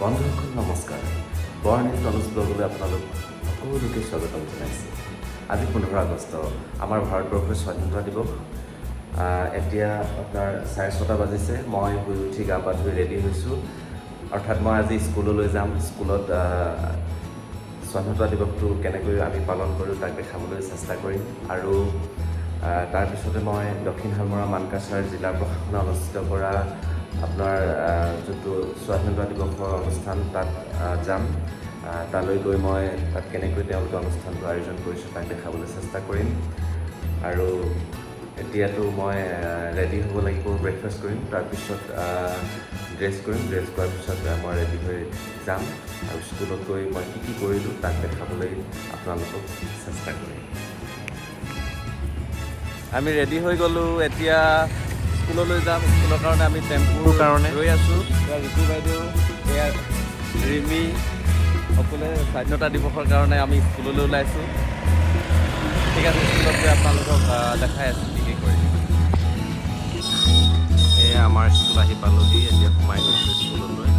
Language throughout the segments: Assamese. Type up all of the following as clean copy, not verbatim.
বন্ধুসকল নমস্কাৰ বৰ্ণিত অনুজ ব্লগলৈ আপোনালোক সকলোকে স্বাগতম জনাইছোঁ আজি 15 আগষ্ট আমাৰ ভাৰতবৰ্ষৰ স্বাধীনতা দিৱস এতিয়া আপোনাৰ 6:30 বাজিছে মই শুই উঠি গা পা ধুই ৰেডি হৈছোঁ অৰ্থাৎ মই আজি স্কুললৈ যাম স্কুলত স্বাধীনতা দিৱসটো কেনেকৈ আমি পালন কৰোঁ তাক দেখাবলৈ চেষ্টা কৰিম আৰু তাৰপিছতে মই দক্ষিণ হালমৰা মানকাছাৰ জিলা প্ৰশাসনে অনুষ্ঠিত কৰা আপোনাৰ যোনটো স্বাধীনতা দিৱসৰ অনুষ্ঠান তাত যাম তালৈ গৈ মই তাত কেনেকৈ তেওঁলোকে অনুষ্ঠানটো আয়োজন কৰিছোঁ তাক দেখাবলৈ চেষ্টা কৰিম আৰু এতিয়াতো মই ৰেডি হ'ব লাগিব ব্ৰেকফাষ্ট কৰিম তাৰপিছত ড্ৰেছ কৰিম ড্ৰেছ কৰাৰ পিছত মই ৰেডি হৈ যাম আৰু স্কুলত গৈ মই কি কৰিলোঁ তাক দেখাবলৈ আপোনালোকক চেষ্টা কৰিম আমি ৰেডি হৈ গ'লোঁ এতিয়া স্কুললৈ যাম স্কুলৰ কাৰণে আমি টেম্পুৰ কাৰণে ৰৈ আছোঁ ঋতু বাইদেউ এয়া ৰিমি সকলোৱে স্বাধীনতা দিৱসৰ কাৰণে আমি স্কুললৈ ওলাইছোঁ ঠিক আছে স্কুলত গৈ আপোনালোকক দেখাই আছোঁ কি কৰি এয়া আমাৰ স্কুল আহি পালোহি এতিয়া সোমাই গৈছোঁ স্কুললৈ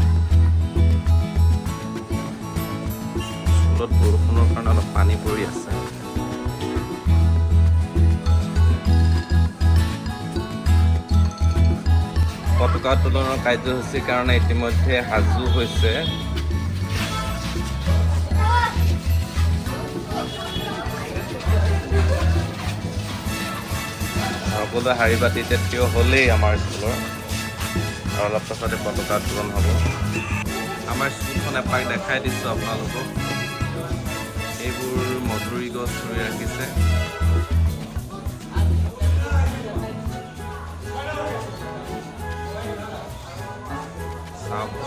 স্কুলত বৰষুণৰ কাৰণে অলপ পানী পৰি আছে পতাকা উত্তোলনৰ কাৰ্যসূচীৰ কাৰণে ইতিমধ্যে সাজু হৈছে সকলোৱে শাৰী পাতিতে থিয় হ'লেই আমাৰ স্কুলৰ আৰু অলপ পাছতে পতাকা উত্তোলন হ'ব আমাৰ স্কুলখন এপাক দেখাই দিছোঁ আপোনালোকক এইবোৰ মধুৰি গছ ৰুই ৰাখিছে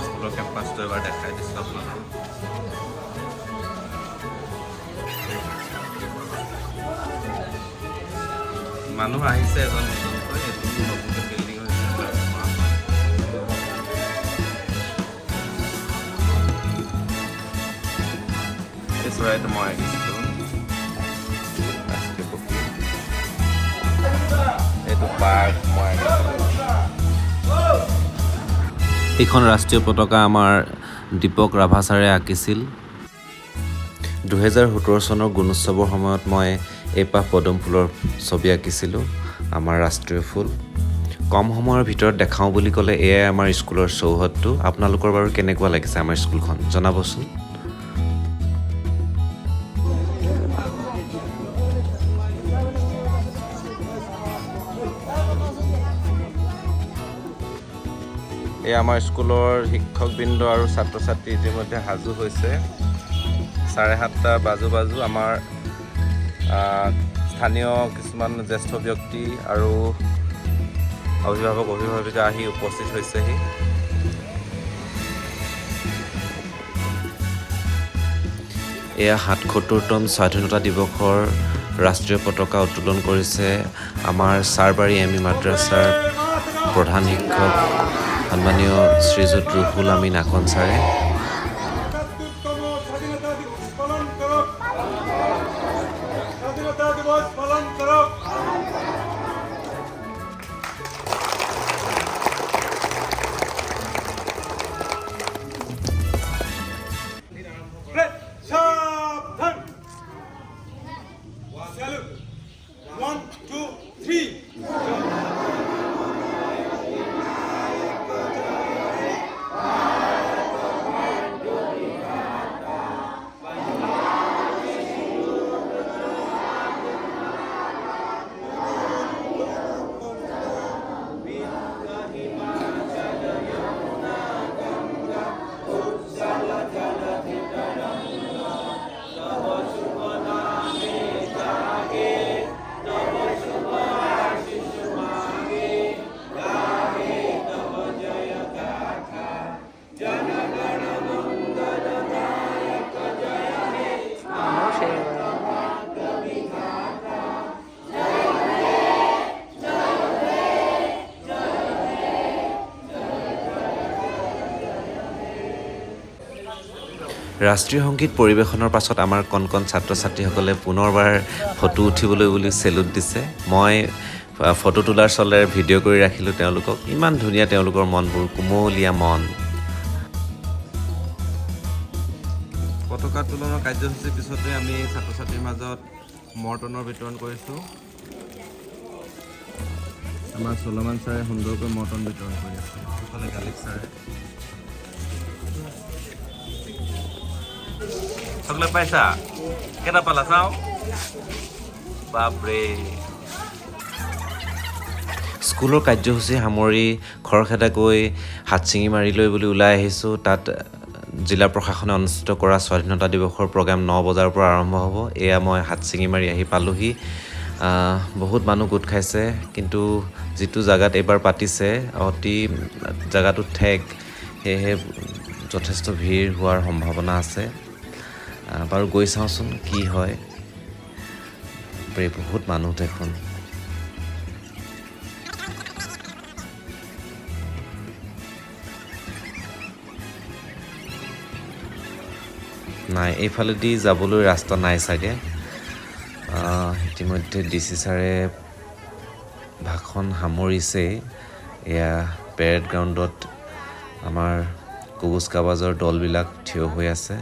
স্কুলৰ কেম্পাছটো এবাৰ দেখাই দিছোঁ আপোনালোকক মানুহ আহিছে এজন নতুনকৈ এইটো নতুনকৈ বিল্ডিং হৈছে এই চৰাইটো মই আহিছিলোঁ ৰাষ্ট্ৰীয় পক্ষী এইটো পাৰ্ক মই এইখন ৰাষ্ট্ৰীয় পতাকা আমাৰ দীপক ৰাভা ছাৰে আঁকিছিল 2017 চনৰ গুণোৎসৱৰ সময়ত মই এপাহ পদুম ফুলৰ ছবি আঁকিছিলোঁ আমাৰ ৰাষ্ট্ৰীয় ফুল কম সময়ৰ ভিতৰত দেখাওঁ বুলি ক'লে এয়াই আমাৰ স্কুলৰ চৌহদটো আপোনালোকৰ বাৰু কেনেকুৱা লাগিছে আমাৰ স্কুলখন জনাবচোন এই আমাৰ স্কুলৰ শিক্ষকবৃন্দ আৰু ছাত্ৰ ছাত্ৰী ইতিমধ্যে সাজু হৈছে 7:30 বাজু আমাৰ স্থানীয় কিছুমান জ্যেষ্ঠ ব্যক্তি আৰু অভিভাৱিকা আহি উপস্থিত হৈছেহি এয়া 77তম স্বাধীনতা দিৱসৰ ৰাষ্ট্ৰীয় পতাকা উত্তোলন কৰিছে আমাৰ চাৰবাৰী এমি মাদ্ৰাছাৰ প্ৰধান শিক্ষক সন্মানীয় শ্ৰীযুত ৰুহুল আমিন আখন ছাৰে ৰাষ্ট্ৰীয় সংগীত পৰিৱেশনৰ পাছত আমাৰ কণ ছাত্ৰ ছাত্ৰীসকলে পুনৰবাৰ ফটো উঠিবলৈ বুলি চেলুট দিছে মই ফটো তোলাৰ চলেৰে ভিডিঅ' কৰি ৰাখিলোঁ তেওঁলোকক ইমান ধুনীয়া তেওঁলোকৰ মনবোৰ কুমলীয়া মন পতাকা উত্তোলনৰ কাৰ্যসূচীৰ পিছতে আমি ছাত্ৰ ছাত্ৰীৰ মাজত মৰ্টনৰ বিতৰণ কৰিছোঁ। আমাৰ চলমান ছাৰে সুন্দৰকৈ মৰ্টন বিতৰণ কৰি আছে, সেইফালে গালিক ছাৰে। চকলেট পাইছা? কেইটা পালা চাওঁ? বাপৰে। স্কুলৰ কাৰ্যসূচী সামৰি খৰখেদাকৈ হাতচিঙিমাৰিলৈ বুলি ওলাই আহিছোঁ। তাত জিলা প্ৰশাসনে অনুষ্ঠিত কৰা স্বাধীনতা দিৱসৰ প্ৰগ্ৰাম 9 বজাৰ পৰা আৰম্ভ হ'ব। এয়া মই হাতচিঙিমাৰি আহি পালোহি। বহুত মানুহ গোট খাইছে, কিন্তু যিটো জেগাত এইবাৰ পাতিছে অতি জেগাটো ঠেক, সেয়েহে যথেষ্ট ভিৰ হোৱাৰ সম্ভাৱনা আছে। বাৰু গৈ চাওঁচোন কি হয়। বহুত মানুহ দেখোন। নাই, এইফালেদি যাবলৈ ৰাস্তা নাই চাগে। ইতিমধ্যে DC ছাৰে ভাষণ সামৰিছেই। এয়া পেৰেড গ্ৰাউণ্ডত আমাৰ কুচকাৱাজৰ দলবিলাক থিয় হৈ আছে।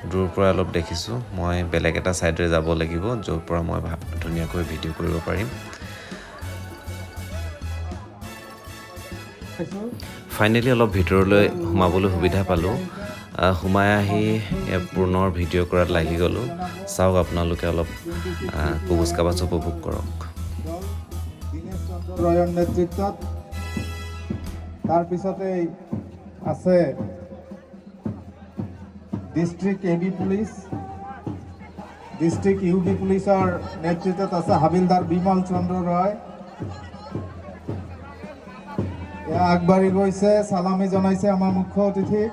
দূৰৰ পৰা অলপ দেখিছোঁ। মই বেলেগ এটা ছাইডে যাব লাগিব, য'ৰ পৰা মই ধুনীয়াকৈ ভিডিঅ' কৰিব পাৰিম। ফাইনেলি অলপ ভিতৰলৈ সোমাবলৈ সুবিধা পালোঁ। সোমাই আহি পুনৰ ভিডিঅ' কৰাত লাগি গ'লোঁ। চাওক আপোনালোকে অলপ কুচকাৱাজ উপভোগ কৰক। ৰয়ৰ নেতৃত্বত তাৰপিছতে আছে district AB police, district UB পুলিচৰ নেতৃত্বত আছে হাবিলদাৰ বিমল চন্দ্ৰ ৰয়। এয়া আগবাঢ়ি গৈছে, চালামি জনাইছে আমাৰ মুখ্য অতিথি।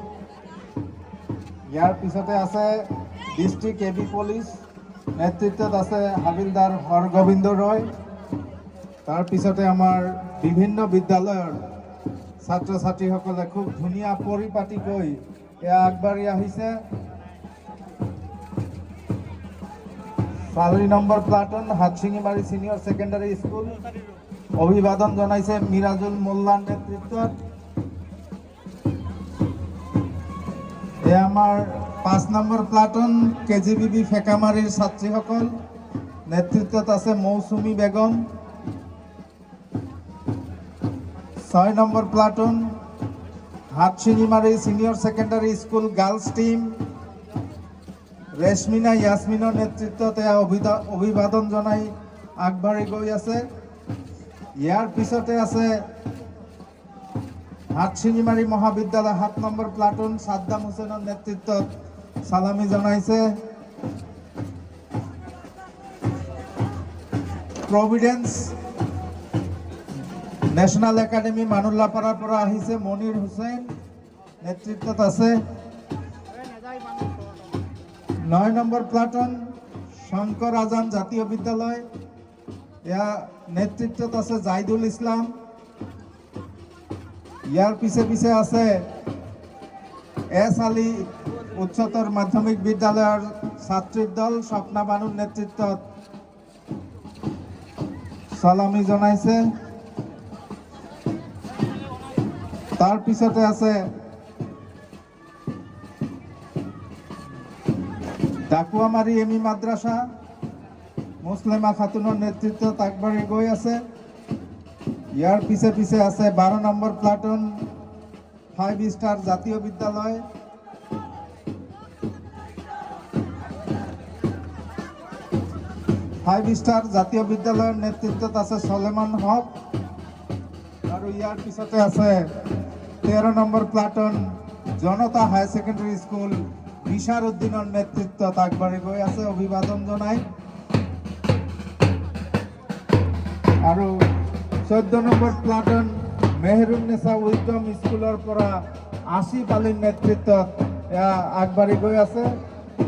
ইয়াৰ পিছতে আছে ডিষ্ট্ৰিক্ট AB পুলিচ, নেতৃত্বত আছে হাবিলদাৰ হৰগোবিন্দ ৰয়। তাৰপিছতে আমাৰ বিভিন্ন বিদ্যালয়ৰ ছাত্ৰ ছাত্ৰীসকলে খুব ধুনীয়া পৰিপাটিকৈ এয়া আগবাঢ়ি আহিছে। 4 number platoon Hatsingimari senior secondary school অভিবাদন জনাইছে মিৰাজুল মোল্লাৰ নেতৃত্বত। এয়া আমাৰ 5 নম্বৰ প্লাটুন KGBB ফেকামাৰীৰ ছাত্ৰীসকল, নেতৃত্বত আছে Mousumi Begum. 6 number platoon Hatsingimari senior secondary school girls team, Reshmina ইয়াসমিনৰ নেতৃত্বত এয়া অভিবাদন জনাই আগবাঢ়ি গৈ আছে। ইয়াৰ পিছতে আছে হাতচিঙিমাৰি মহাবিদ্যালয় 7 নম্বৰ প্লাটুন সাদ্দাম হুছেইনৰ নেতৃত্বত চালামি জনাইছে। প্ৰভিডেন্স নেশ্যনেল একাডেমি মানুল্লাপাৰাৰ পৰা আহিছে মনিৰ হুছেইন, নেতৃত্বত আছে। 9 নম্বৰ প্লাটুন শংকৰ আজান জাতীয় বিদ্যালয়, এয়া নেতৃত্বত আছে জাইদুল ইছলাম। ইয়াৰ পিছে পিছে আছে S আলী উচ্চতৰ মাধ্যমিক বিদ্যালয়ৰ ছাত্ৰীৰ দল, স্বপ্না বানুৰ নেতৃত্বত চালামি জনাইছে। তাৰ পিছতে আছে ডাকুৱামাৰী এমি মাদ্ৰাছা, মুছলিমা খাতুনৰ নেতৃত্বত আগবাঢ়ি গৈ আছে। ইয়াৰ পিছে পিছে আছে 12 নম্বৰ প্লাটুন 5 ষ্টাৰ জাতীয় বিদ্যালয়, 5 ষ্টাৰ জাতীয় বিদ্যালয়ৰ নেতৃত্বত আছে চলেমান হক। আৰু ইয়াৰ পিছতে আছে 13 নম্বৰ প্লাটুন জনতা হায়াৰ ছেকেণ্ডাৰী স্কুল বিশাৰ উদ্দিনৰ নেতৃত্বত আগবাঢ়ি গৈ আছে অভিবাদন জনাই। আৰু 14 নম্বৰ প্লাটুন মেহৰুন্নেছা উইডম স্কুলৰ পৰা আসিফ আলীৰ নেতৃত্বত এয়া আগবাঢ়ি গৈ আছে।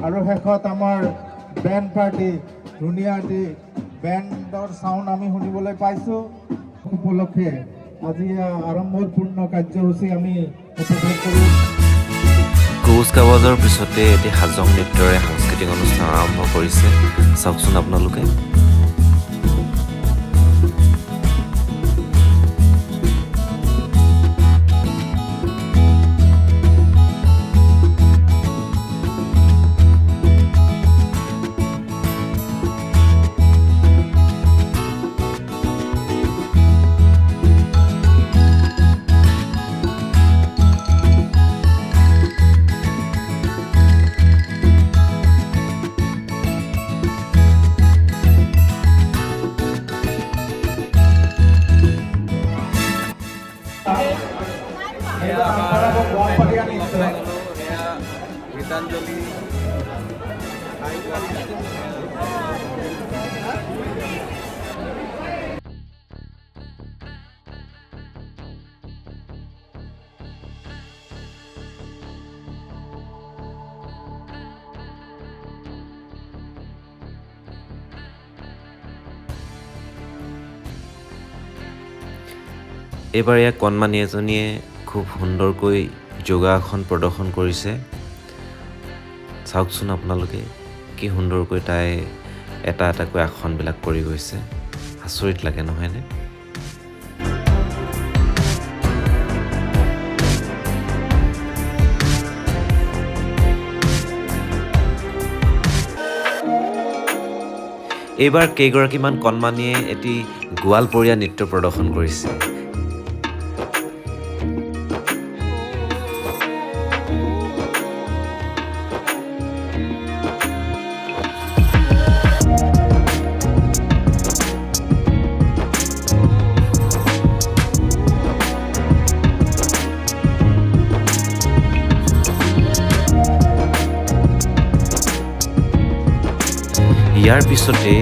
আৰু শেষত আমাৰ বেণ্ড পাৰ্টি, ধুনীয়া এটি বেণ্ডৰ চাউণ্ড আমি শুনিবলৈ পাইছোঁ। উপলক্ষে আজি আৰম্ভপূৰ্ণ কাৰ্যসূচী আমি উপভোগ কৰোঁ। কুচকাৱাজৰ পিছতে এটি হাজং নৃত্যৰে সাংস্কৃতিক অনুষ্ঠান আৰম্ভ কৰিছে। চাওকচোন আপোনালোকে। ওলাই গ'লোঁ এয়া গীতাঞ্জলি এইবাৰ ইয়াক কণমানি এজনীয়ে খুব সুন্দৰকৈ যোগাসন প্ৰদৰ্শন কৰিছে। চাওকচোন আপোনালোকে কি সুন্দৰকৈ তাই এটা এটাকৈ আসনবিলাক কৰি গৈছে। আচৰিত লাগে নহয়নে? এইবাৰ কেইগৰাকীমান কণমানিয়ে এটি গোৱালপৰীয়া নৃত্য প্ৰদৰ্শন কৰিছে। ইয়াৰ পিছতে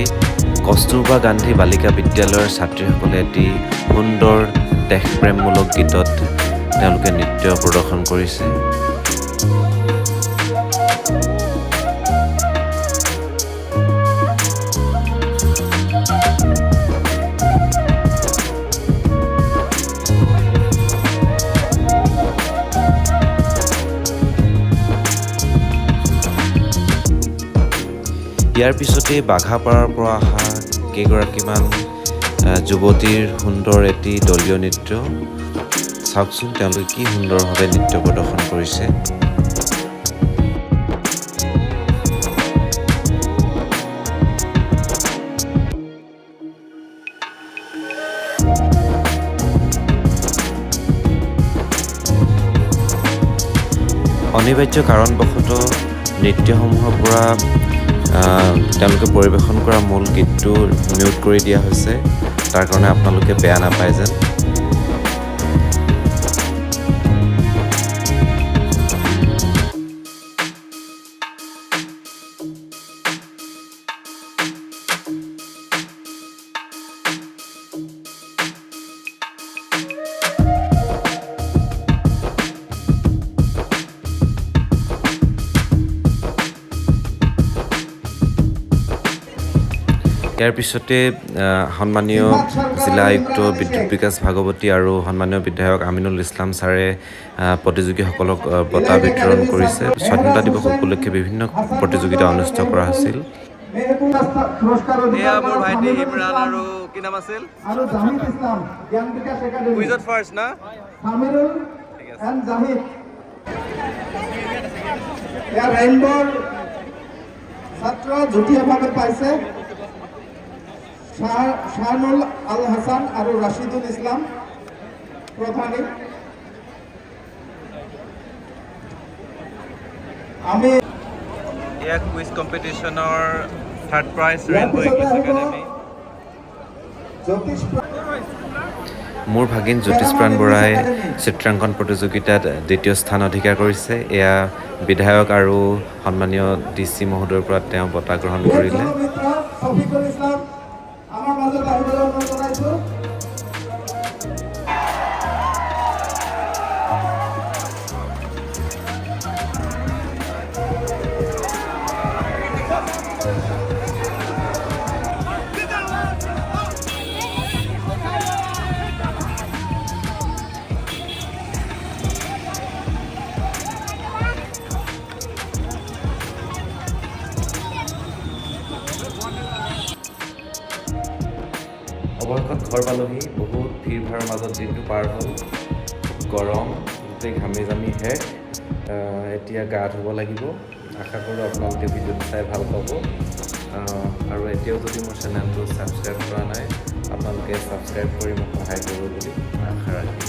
কস্তুৰবা গান্ধী বালিকা বিদ্যালয়ৰ ছাত্ৰীসকলে এটি সুন্দৰ দেশপ্ৰেমমূলক গীতত তেওঁলোকে নৃত্য প্ৰদৰ্শন কৰিছে। ইয়াৰ পিছতে বাঘাপাৰাৰ পৰা অহা কেইগৰাকীমান যুৱতীৰ সুন্দৰ এটি দলীয় নৃত্য। চাওকচোন তেওঁলোকে কি সুন্দৰভাৱে নৃত্য প্ৰদৰ্শন কৰিছে। অনিবাৰ্য কাৰণবশতঃ নৃত্যসমূহৰ পৰা তেওঁলোকে পৰিৱেশন কৰা মূল গীতটো মিউট কৰি দিয়া হৈছে। তাৰ কাৰণে আপোনালোকে বেয়া নাপায় যেন। ইয়াৰ পিছতে সন্মানীয় জিলা আয়ুক্ত বিদ্যুৎ বিকাশ ভাগৱতী আৰু সন্মানীয় বিধায়ক আমিনুল ইছলাম ছাৰে প্ৰতিযোগীসকলক বঁটা বিতৰণ কৰিছে। স্বাধীনতা দিৱস উপলক্ষে বিভিন্ন প্ৰতিযোগিতা অনুষ্ঠিত কৰা হৈছিল। এয়া মোৰ ভাইটি ইমৰান আৰু কি নাম আছিল? কুইজত ফাৰ্ষ্ট না? ছাত্ৰ যুটীয়াভাৱে পাইছে শাহনুল আল হাসান আৰু ৰাছিদুল ইছলাম প্ৰধানী। আমি এয়া কুইজ কম্পিটিশ্যনৰ third prize rainbow English academy. মোৰ ভাগিন জ্যোতিষপ্ৰাণ বৰাই চিত্ৰাংকন প্ৰতিযোগিতাত দ্বিতীয় স্থান অধিকাৰ কৰিছে। এয়া বিধায়ক আৰু সন্মানীয় DC মহোদয়ৰ পৰা তেওঁ বঁটা গ্ৰহণ কৰিলে। আমাৰ মাজত আহিবলৈ অনুৰোধ জনাইছো। অৱশেষত ঘৰ পালোহি। বহুত ভিৰ ভাৰৰ মাজত দিনটো পাৰ হ'ল। গৰম, গোটেই ঘামি জামি শেষ। এতিয়া গা ধুব লাগিব। আশা কৰোঁ আপোনালোকে ভিডিঅ'টো চাই ভাল পাব। আৰু এতিয়াও যদি মোৰ চেনেলটো ছাবস্ক্ৰাইব কৰা নাই, আপোনালোকে ছাবস্ক্ৰাইব কৰি মোক সহায় কৰিব বুলি আশা ৰাখিলোঁ।